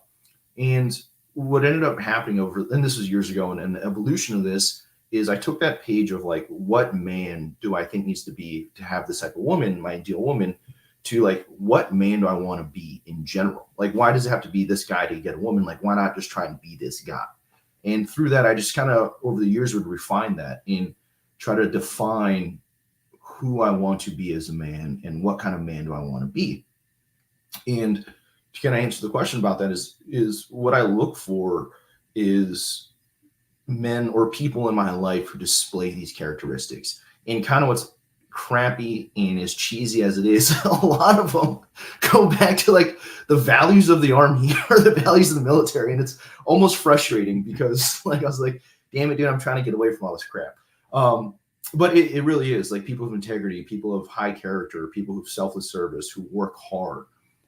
And what ended up happening and this was years ago, and the evolution of this is I took that page of like, what man do I think needs to be to have this type of woman, my ideal woman, to like, what man do I want to be in general? Like, why does it have to be this guy to get a woman? Like, why not just try and be this guy? And through that, I just kind of over the years would refine that and try to define who I want to be as a man and what kind of man do I want to be. And to kind of answer the question about that is what I look for is men or people in my life who display these characteristics. And kind of what's crappy and as cheesy as it is, a lot of them go back to like the values of the army or the values of the military. And it's almost frustrating because like I was like, damn it, dude, I'm trying to get away from all this crap. But it really is like people of integrity, people of high character, people who selfless service, who work hard.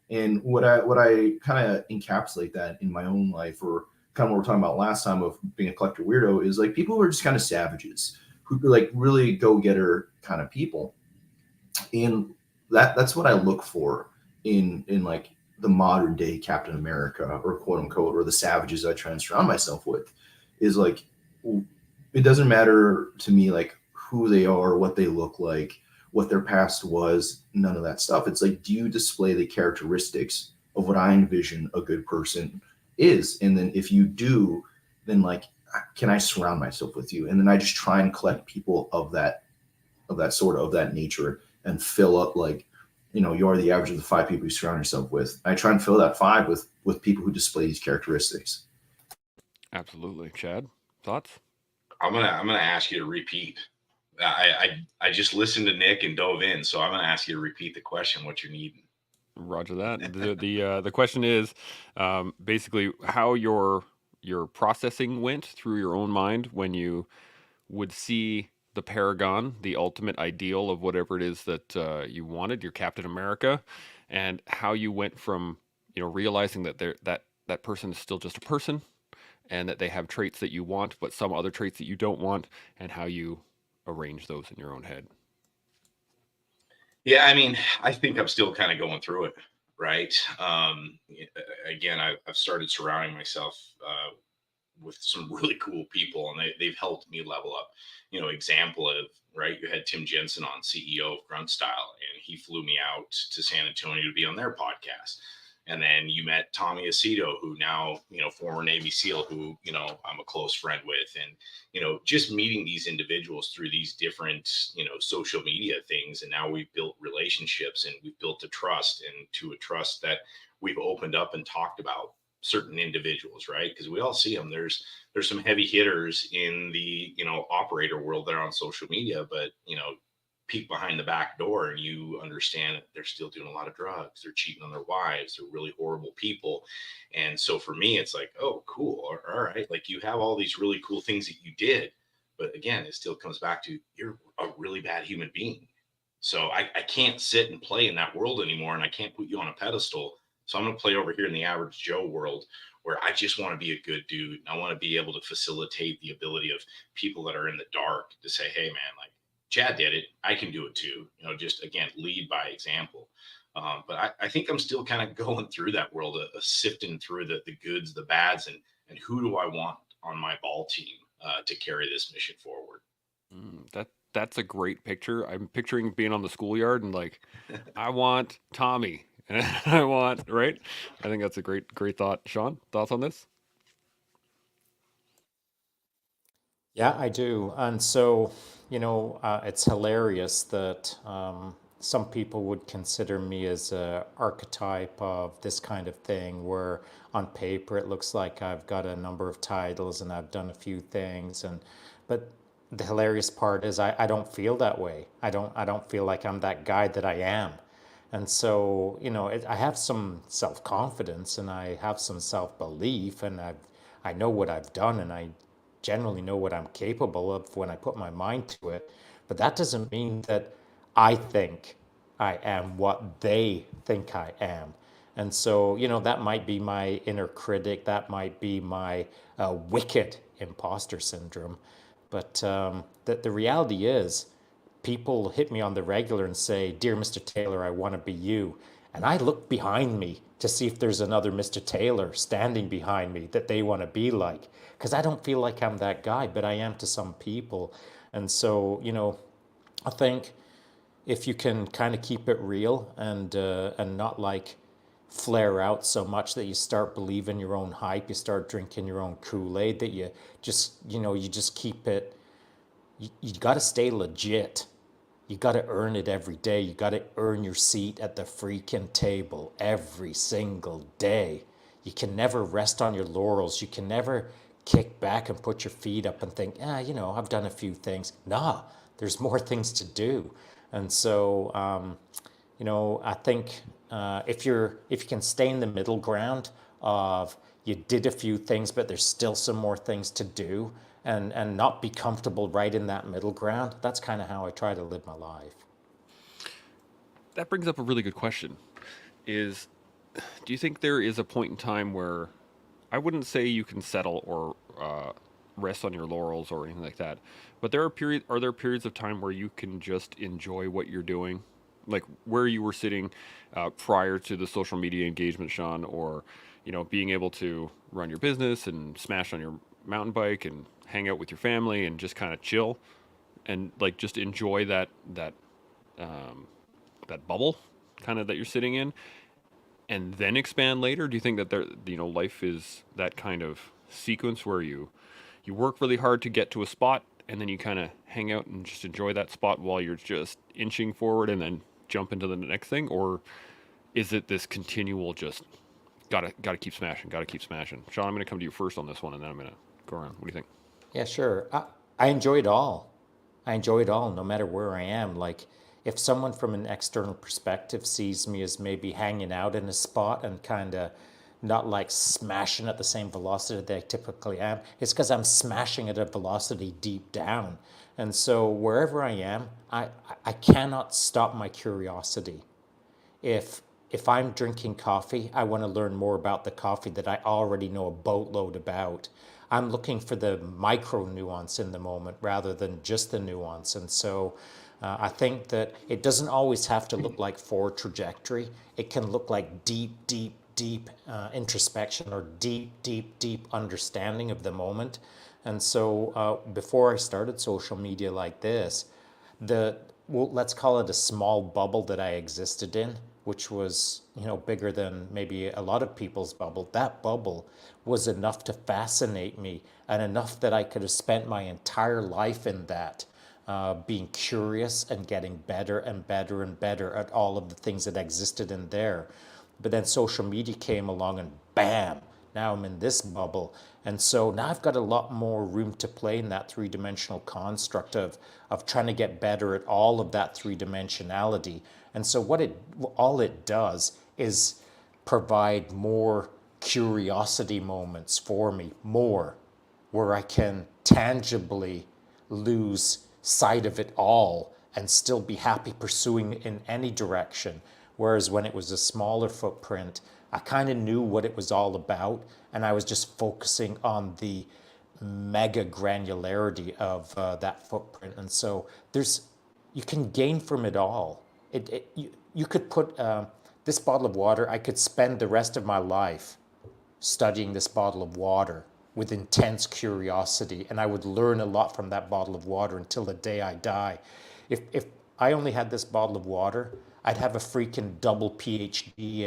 And what I kind of encapsulate that in my own life, or kind of what we're talking about last time of being a collector weirdo, is like people who are just kind of savages, who like really go-getter kind of people. And that's what I look for in like the modern day Captain America, or quote unquote, or the savages I try and surround myself with, is like, it doesn't matter to me like who they are, what they look like, what their past was, none of that stuff. It's like, do you display the characteristics of what I envision a good person is? And then if you do, then like, can I surround myself with you? And then I just try and collect people of that nature and fill up, like, you know, you are the average of the 5 people you surround yourself with. I try and fill that 5 with people who display these characteristics. Absolutely. Chad, thoughts? I'm gonna ask you to repeat. I just listened to Nick and dove in, so I'm gonna ask you to repeat the question. What you're needing? Roger that. The question is basically how your processing went through your own mind when you would see the paragon, the ultimate ideal of whatever it is that you wanted, your Captain America, and how you went from realizing that that person is still just a person, and that they have traits that you want, but some other traits that you don't want, and how you arrange those in your own head. Yeah, I mean, I think I'm still kind of going through it, right? Again, I've started surrounding myself with some really cool people, and they've helped me level up. Example of, right, you had Tim Jensen on, CEO of Grunt Style, and he flew me out to San Antonio to be on their podcast. And then you met Tommy Aceto, who now, former Navy SEAL, who, I'm a close friend with. And, just meeting these individuals through these different, social media things. And now we've built relationships, and we've built a trust, and to a trust that we've opened up and talked about certain individuals, right? Because we all see them. There's some heavy hitters in the, operator world there on social media, but, peek behind the back door and you understand that they're still doing a lot of drugs. They're cheating on their wives. They're really horrible people. And so for me, it's like, oh, cool. All right. Like, you have all these really cool things that you did. But again, it still comes back to, you're a really bad human being. So I can't sit and play in that world anymore. And I can't put you on a pedestal. So I'm going to play over here in the average Joe world, where I just want to be a good dude. I want to be able to facilitate the ability of people that are in the dark to say, hey, man, like, Chad did it, I can do it too. Just again, lead by example. But I think I'm still kind of going through that world, sifting through the goods, the bads, and who do I want on my ball team to carry this mission forward. That's a great picture. I'm picturing being on the schoolyard and like, I want Tommy, and I want, right. I think that's a great thought. Shaun, thoughts on this? Yeah, I do. And so, it's hilarious that some people would consider me as a archetype of this kind of thing, where on paper it looks like I've got a number of titles and I've done a few things, but the hilarious part is I don't feel that way. I don't feel like I'm that guy that I am. And so, I have some self-confidence and I have some self-belief, and I know what I've done, and I generally know what I'm capable of when I put my mind to it. But that doesn't mean that I think I am what they think I am. And so, that might be my inner critic, that might be my wicked imposter syndrome. But the reality is, people hit me on the regular and say, "Dear Mr. Taylor, I want to be you." And I look behind me to see if there's another Mr. Taylor standing behind me that they want to be like. Because I don't feel like I'm that guy, but I am to some people. And so, I think if you can kind of keep it real and not like flare out so much that you start believing your own hype, you start drinking your own Kool-Aid, that you just keep it, you got to stay legit. You got to earn it every day. You got to earn your seat at the freaking table every single day. You can never rest on your laurels. You can never kick back and put your feet up and think, I've done a few things. Nah, there's more things to do. And so, I think if you can stay in the middle ground of you did a few things, but there's still some more things to do, and not be comfortable right in that middle ground, that's kind of how I try to live my life. That brings up a really good question. Do you think there is a point in time where, I wouldn't say you can settle or rest on your laurels or anything like that, but are there periods of time where you can just enjoy what you're doing? Like where you were sitting prior to the social media engagement, Shaun, or being able to run your business and smash on your mountain bike and hang out with your family and just kind of chill and like just enjoy that bubble kind of that you're sitting in, and then expand later? Do you think that life is that kind of sequence where you work really hard to get to a spot and then you kind of hang out and just enjoy that spot while you're just inching forward and then jump into the next thing? Or is it this continual just gotta keep smashing, Shaun, I'm going to come to you first on this one and then I'm going to go around. What do you think? Yeah, sure. I enjoy it all. I enjoy it all, no matter where I am. Like, if someone from an external perspective sees me as maybe hanging out in a spot and kind of not like smashing at the same velocity that I typically am, it's because I'm smashing at a velocity deep down. And so wherever I am, I cannot stop my curiosity. If I'm drinking coffee, I want to learn more about the coffee that I already know a boatload about. I'm looking for the micro nuance in the moment rather than just the nuance. And so I think that it doesn't always have to look like forward trajectory. It can look like deep introspection or deep understanding of the moment. And so before I started social media like this, let's call it a small bubble that I existed in, which was, bigger than maybe a lot of people's bubble. That bubble was enough to fascinate me, and enough that I could have spent my entire life in that, being curious and getting better and better and better at all of the things that existed in there. But then social media came along and bam, now I'm in this bubble. And so now I've got a lot more room to play in that three-dimensional construct of trying to get better at all of that three-dimensionality. And so all it does is provide more curiosity moments for me, more where I can tangibly lose sight of it all and still be happy pursuing in any direction. Whereas when it was a smaller footprint, I kind of knew what it was all about, and I was just focusing on the mega granularity of that footprint. And so you can gain from it all. You could put this bottle of water, I could spend the rest of my life studying this bottle of water with intense curiosity, and I would learn a lot from that bottle of water until the day I die. If I only had this bottle of water, I'd have a freaking double PhD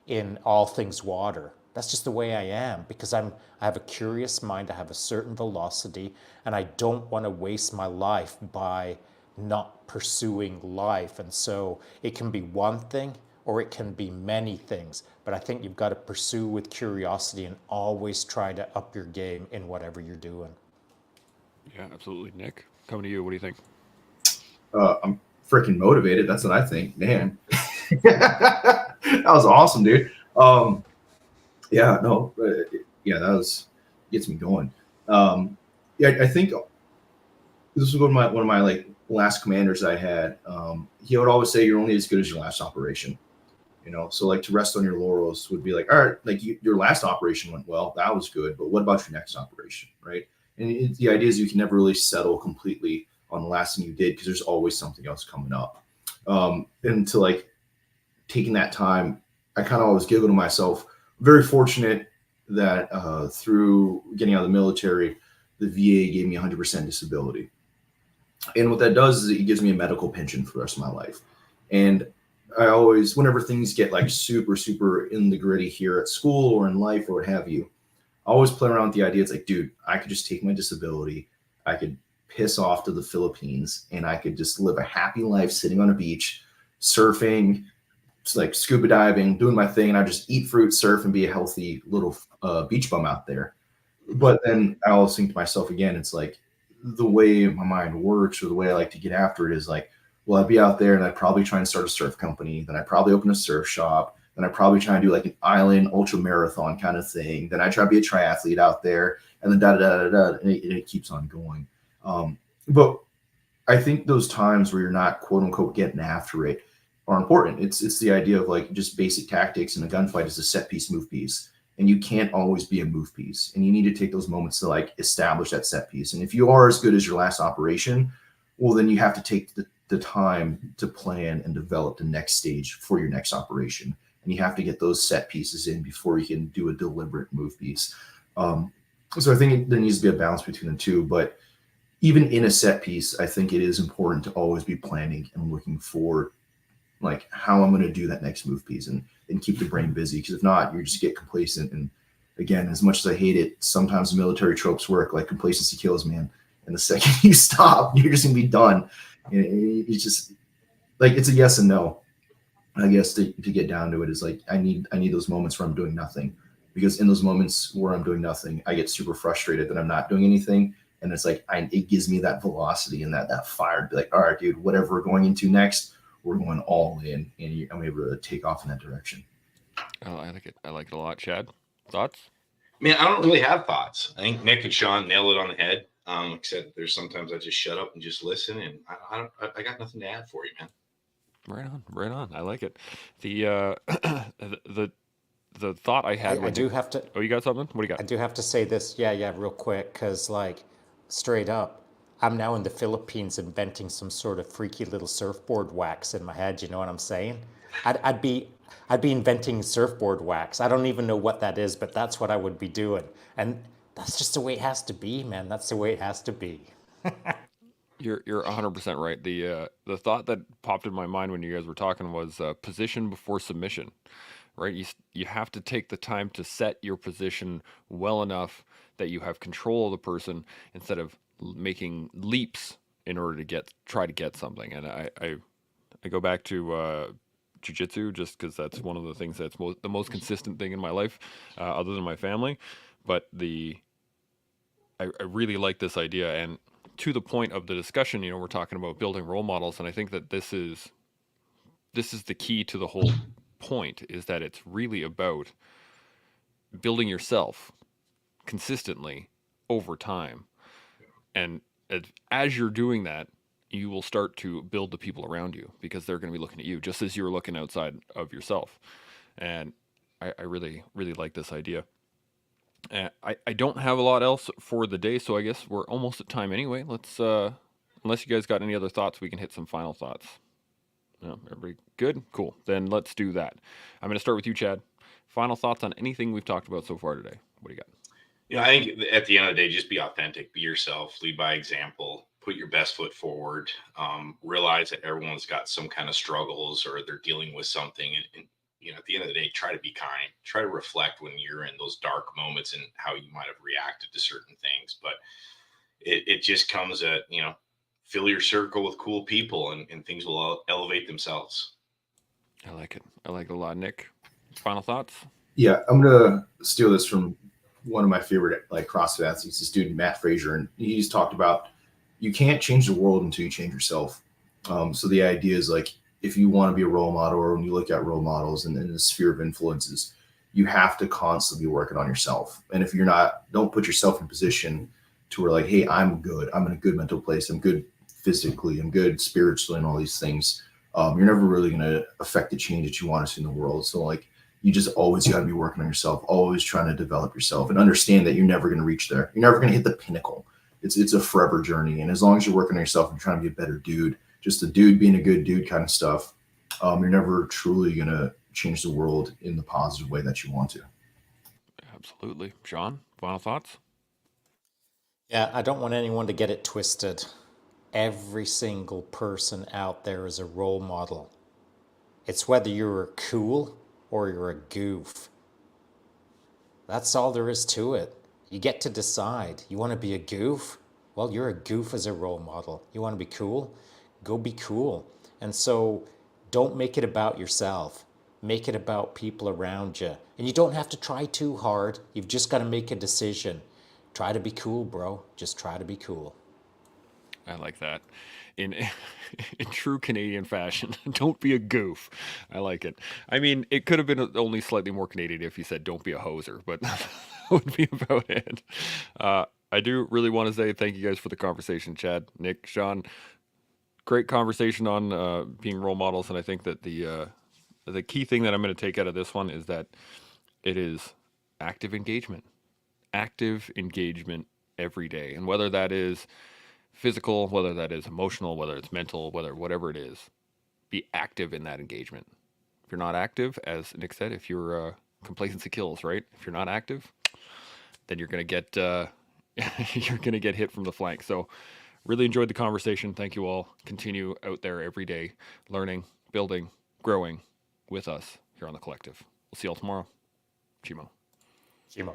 in all things water. That's just the way I am, because I have a curious mind, I have a certain velocity, and I don't want to waste my life by not pursuing life. And so it can be one thing or it can be many things, but I think you've got to pursue with curiosity and always try to up your game in whatever you're doing. Yeah, absolutely. Nick, coming to you, what do you think? I'm freaking motivated. That's what I think. Man, that was awesome, dude. That gets me going. I think this was one of my like last commanders I had. He would always say, "You're only as good as your last operation." So like to rest on your laurels would be like, all right, like your last operation went well, that was good, but what about your next operation, right? And the idea is you can never really settle completely on the last thing you did, because there's always something else coming up. And to like taking that time, I kind of always giggle to myself. Very fortunate that through getting out of the military, the VA gave me 100% disability. And what that does is it gives me a medical pension for the rest of my life. And I always, whenever things get like super, super in the gritty here at school or in life or what have you, I always play around with the idea. It's like, dude, I could just take my disability. I could piss off to the Philippines and I could just live a happy life sitting on a beach, surfing, like scuba diving, doing my thing. And I just eat fruit, surf, and be a healthy little beach bum out there. But then I always think to myself again, it's like the way my mind works or the way I like to get after it is like, well, I'd be out there and I'd probably try and start a surf company. Then I'd probably open a surf shop. Then I'd probably try and do like an island ultra marathon kind of thing. Then I try to be a triathlete out there, and then da-da-da-da-da, and it keeps on going. But I think those times where you're not quote unquote getting after it are important. It's the idea of like just basic tactics in a gunfight is a set piece, move piece. And you can't always be a move piece. And you need to take those moments to like establish that set piece. And if you are as good as your last operation, well, then you have to take the time to plan and develop the next stage for your next operation. And you have to get those set pieces in before you can do a deliberate move piece. So I think there needs to be a balance between the two. But even in a set piece, I think it is important to always be planning and looking for like how I'm going to do that next move piece and keep the brain busy. Because if not, you just get complacent. And again, as much as I hate it, sometimes military tropes work. Like complacency kills, man. And the second you stop, you're just going to be done. And it's just like, it's a yes and no. I guess to get down to it is like, I need those moments where I'm doing nothing, because in those moments where I'm doing nothing, I get super frustrated that I'm not doing anything. And it's like, it gives me that velocity and that fire to be like, all right, dude, whatever we're going into next, we're going all in, and I'm able to take off in that direction. Oh, I like it. I like it a lot. Chad, thoughts? Man, I don't really have thoughts. I think Nick and Shaun nailed it on the head. Except there's sometimes I just shut up and just listen, and I got nothing to add for you, man. Right on. I like it. The the thought I had. I do have to. Oh, you got something? What do you got? I do have to say this, yeah, real quick, because like straight up, I'm now in the Philippines inventing some sort of freaky little surfboard wax in my head. You know what I'm saying? I'd be inventing surfboard wax. I don't even know what that is, but that's what I would be doing, and that's just the way it has to be, man. That's the way it has to be. You're 100% right. The thought that popped in my mind when you guys were talking was position before submission, right? You have to take the time to set your position well enough that you have control of the person instead of making leaps in order to try to get something. And I go back to jiu-jitsu just because that's one of the things that's the most consistent thing in my life, other than my family. But I really like this idea. And to the point of the discussion, we're talking about building role models, and I think that this is the key to the whole point, is that it's really about building yourself consistently over time. And as you're doing that, you will start to build the people around you, because they're going to be looking at you just as you're looking outside of yourself. And I really, really like this idea. I don't have a lot else for the day, so I guess we're almost at time anyway. Let's, unless you guys got any other thoughts, we can hit some final thoughts. No, everybody good? Cool. Then let's do that. I'm going to start with you, Chad. Final thoughts on anything we've talked about so far today. What do you got? I think at the end of the day, just be authentic, be yourself, lead by example, put your best foot forward. Realize that everyone's got some kind of struggles or they're dealing with something, and at the end of the day, try to be kind, try to reflect when you're in those dark moments and how you might have reacted to certain things. But it just comes at, fill your circle with cool people, and things will elevate themselves. I like it. I like it a lot. Nick, final thoughts? Yeah, I'm going to steal this from one of my favorite like CrossFit athletes, this dude, Matt Frazier. And he's talked about, you can't change the world until you change yourself. So the idea is like, if you want to be a role model, or when you look at role models and the sphere of influences, you have to constantly be working on yourself. And if you're not, don't put yourself in a position to where like, hey, I'm good. I'm in a good mental place. I'm good physically. I'm good spiritually, and all these things. You're never really going to affect the change that you want to see in the world. So like, you just always got to be working on yourself, always trying to develop yourself, and understand that you're never going to reach there. You're never going to hit the pinnacle. it's a forever journey. And as long as you're working on yourself and trying to be a better dude, just a dude being a good dude kind of stuff, you're never truly gonna change the world in the positive way that you want to. Absolutely. Shaun, final thoughts? Yeah, I don't want anyone to get it twisted. Every single person out there is a role model. It's whether you're cool or you're a goof. That's all there is to it. You get to decide. You want to be a goof? Well, you're a goof as a role model. You want to be cool? Go be cool. And so don't make it about yourself. Make it about people around you. And you don't have to try too hard. You've just got to make a decision. Try to be cool, bro. Just try to be cool. I like that. In in true Canadian fashion, don't be a goof. I like it. I mean, it could have been only slightly more Canadian if you said don't be a hoser, but that would be about it. I do really want to say thank you guys for the conversation, Chad, Nick, Shaun. Great conversation on being role models, and I think that the key thing that I'm going to take out of this one is that it is active engagement. Active engagement every day. And whether that is physical, whether that is emotional, whether it's mental, whatever it is, be active in that engagement. If you're not active, as Nick said, if you're complacency kills, right? If you're not active, then you're gonna get you're gonna get hit from the flank. So, really enjoyed the conversation. Thank you all. Continue out there every day, learning, building, growing with us here on the collective. We'll see you all tomorrow. Chimo. Chimo.